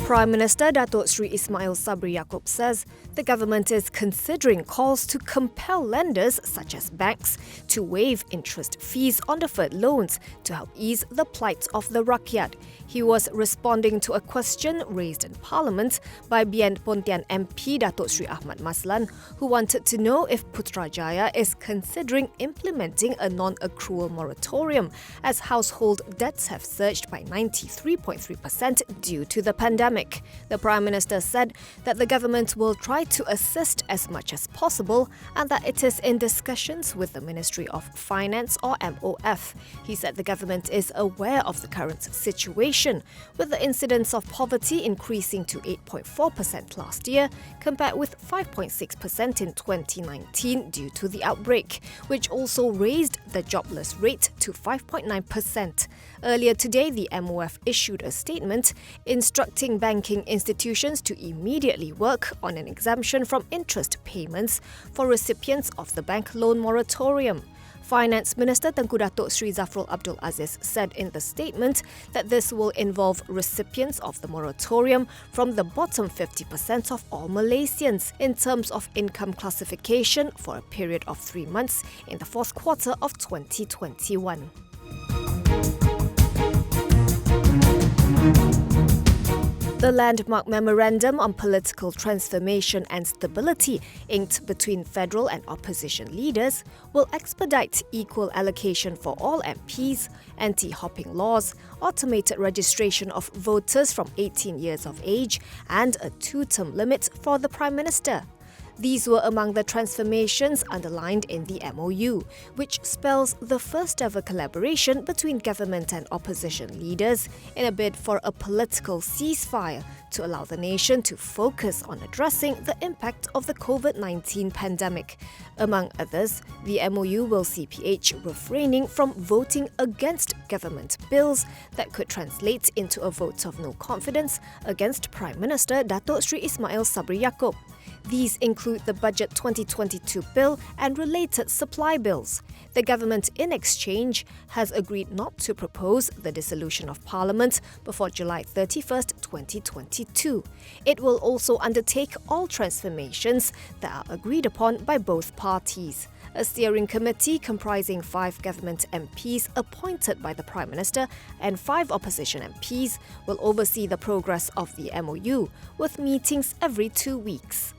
Prime Minister Datuk Sri Ismail Sabri Yaakob says the government is considering calls to compel lenders such as banks to waive interest fees on deferred loans to help ease the plight of the rakyat. He was responding to a question raised in Parliament by BN Pontian MP Datuk Sri Ahmad Maslan, who wanted to know if Putrajaya is considering implementing a non-accrual moratorium as household debts have surged by 93.3% due to the pandemic. The Prime Minister said that the government will try to assist as much as possible and that it is in discussions with the Ministry of Finance or MOF. He said the government is aware of the current situation, with the incidence of poverty increasing to 8.4% last year compared with 5.6% in 2019 due to the outbreak, which also raised the jobless rate to 5.9%. Earlier today, the MOF issued a statement instructing banking institutions to immediately work on an exemption from interest payments for recipients of the bank loan moratorium. Finance Minister Tengku Datuk Sri Zafrul Abdul Aziz said in the statement that this will involve recipients of the moratorium from the bottom 50% of all Malaysians in terms of income classification for a period of 3 months in the fourth quarter of 2021. The landmark memorandum on political transformation and stability inked between federal and opposition leaders will expedite equal allocation for all MPs, anti-hopping laws, automated registration of voters from 18 years of age, and a 2-term limit for the Prime Minister. These were among the transformations underlined in the MOU, which spells the first-ever collaboration between government and opposition leaders in a bid for a political ceasefire to allow the nation to focus on addressing the impact of the COVID-19 pandemic. Among others, the MOU will see PH refraining from voting against government bills that could translate into a vote of no confidence against Prime Minister Datuk Sri Ismail Sabri Yaakob. These include the Budget 2022 bill and related supply bills. The government, in exchange, has agreed not to propose the dissolution of Parliament before July 31st, 2022. It will also undertake all transformations that are agreed upon by both parties. A steering committee comprising 5 government MPs appointed by the Prime Minister and 5 opposition MPs will oversee the progress of the MOU, with meetings every 2 weeks.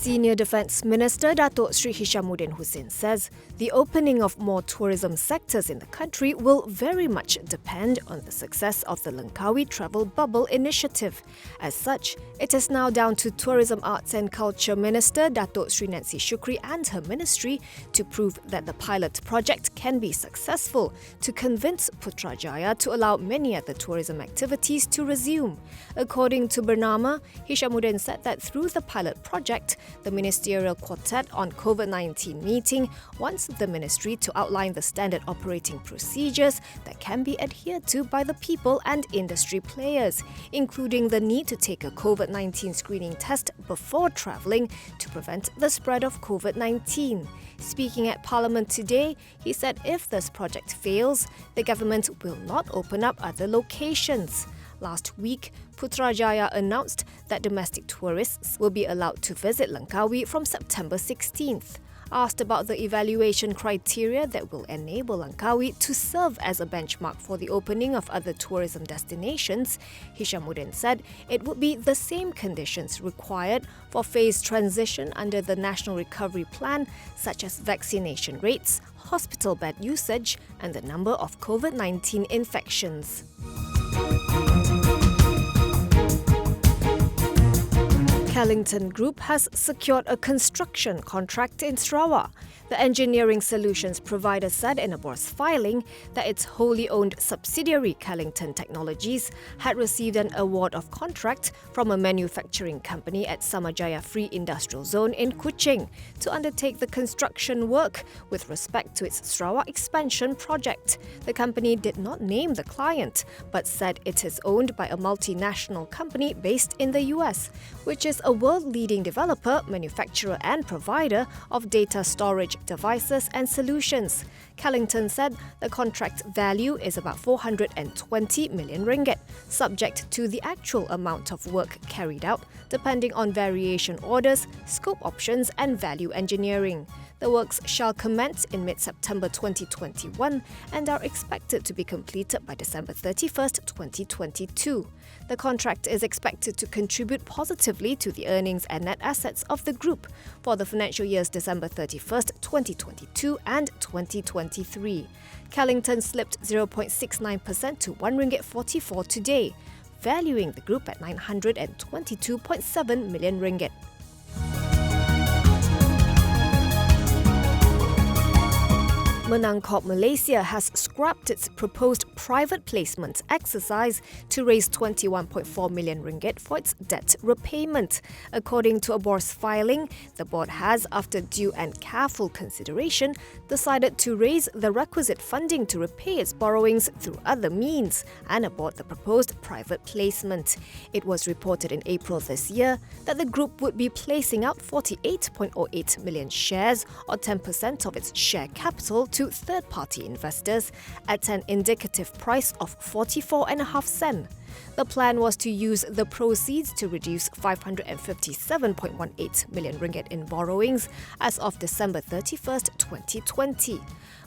Senior Defence Minister Datuk Sri Hishamuddin Hussein says the opening of more tourism sectors in the country will very much depend on the success of the Langkawi Travel Bubble initiative. As such, it is now down to Tourism, Arts and Culture Minister Datuk Sri Nancy Shukri and her ministry to prove that the pilot project can be successful to convince Putrajaya to allow many other tourism activities to resume. According to Bernama, Hishamuddin said that through the pilot project, the Ministerial Quartet on COVID-19 meeting wants the ministry to outline the standard operating procedures that can be adhered to by the people and industry players, including the need to take a COVID-19 screening test before travelling to prevent the spread of COVID-19. Speaking at Parliament today, he said if this project fails, the government will not open up other locations. Last week, Putrajaya announced that domestic tourists will be allowed to visit Langkawi from September 16th. Asked about the evaluation criteria that will enable Langkawi to serve as a benchmark for the opening of other tourism destinations, Hishamuddin said it would be the same conditions required for phased transition under the National Recovery Plan, such as vaccination rates, hospital bed usage, and the number of COVID-19 infections. Kellington Group has secured a construction contract in Sarawak. The engineering solutions provider said in a board's filing that its wholly owned subsidiary Kellington Technologies had received an award of contract from a manufacturing company at Samajaya Free Industrial Zone in Kuching to undertake the construction work with respect to its Sarawak expansion project. The company did not name the client, but said it is owned by a multinational company based in the US, which is a world-leading developer, manufacturer and provider of data storage devices and solutions. Kellington said the contract value is about 420 million ringgit, subject to the actual amount of work carried out, depending on variation orders, scope options and value engineering. The works shall commence in mid-September 2021 and are expected to be completed by December 31st, 2022. The contract is expected to contribute positively to the earnings and net assets of the group for the financial years December 31st, 2022 and 2023. Kellington slipped 0.69% to RM1.44 today, valuing the group at 922.7 million ringgit. Langkawi, Malaysia has scrapped its proposed private placement exercise to raise 21.4 million ringgit for its debt repayment. According to a board's filing, the board has, after due and careful consideration, decided to raise the requisite funding to repay its borrowings through other means and abort the proposed private placement. It was reported in April this year that the group would be placing out 48.08 million shares, or 10% of its share capital, to third-party investors at an indicative price of 44.5 cents. The plan was to use the proceeds to reduce 557.18 million ringgit in borrowings as of December 31st, 2020.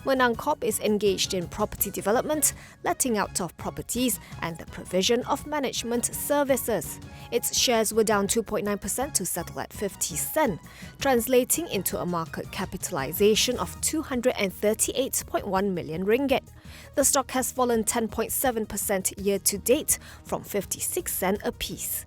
Langkawi is engaged in property development, letting out of properties and the provision of management services. Its shares were down 2.9% to settle at 50 cents, translating into a market capitalization of 238.1 million ringgit. The stock has fallen 10.7% year to date from 56 cents apiece.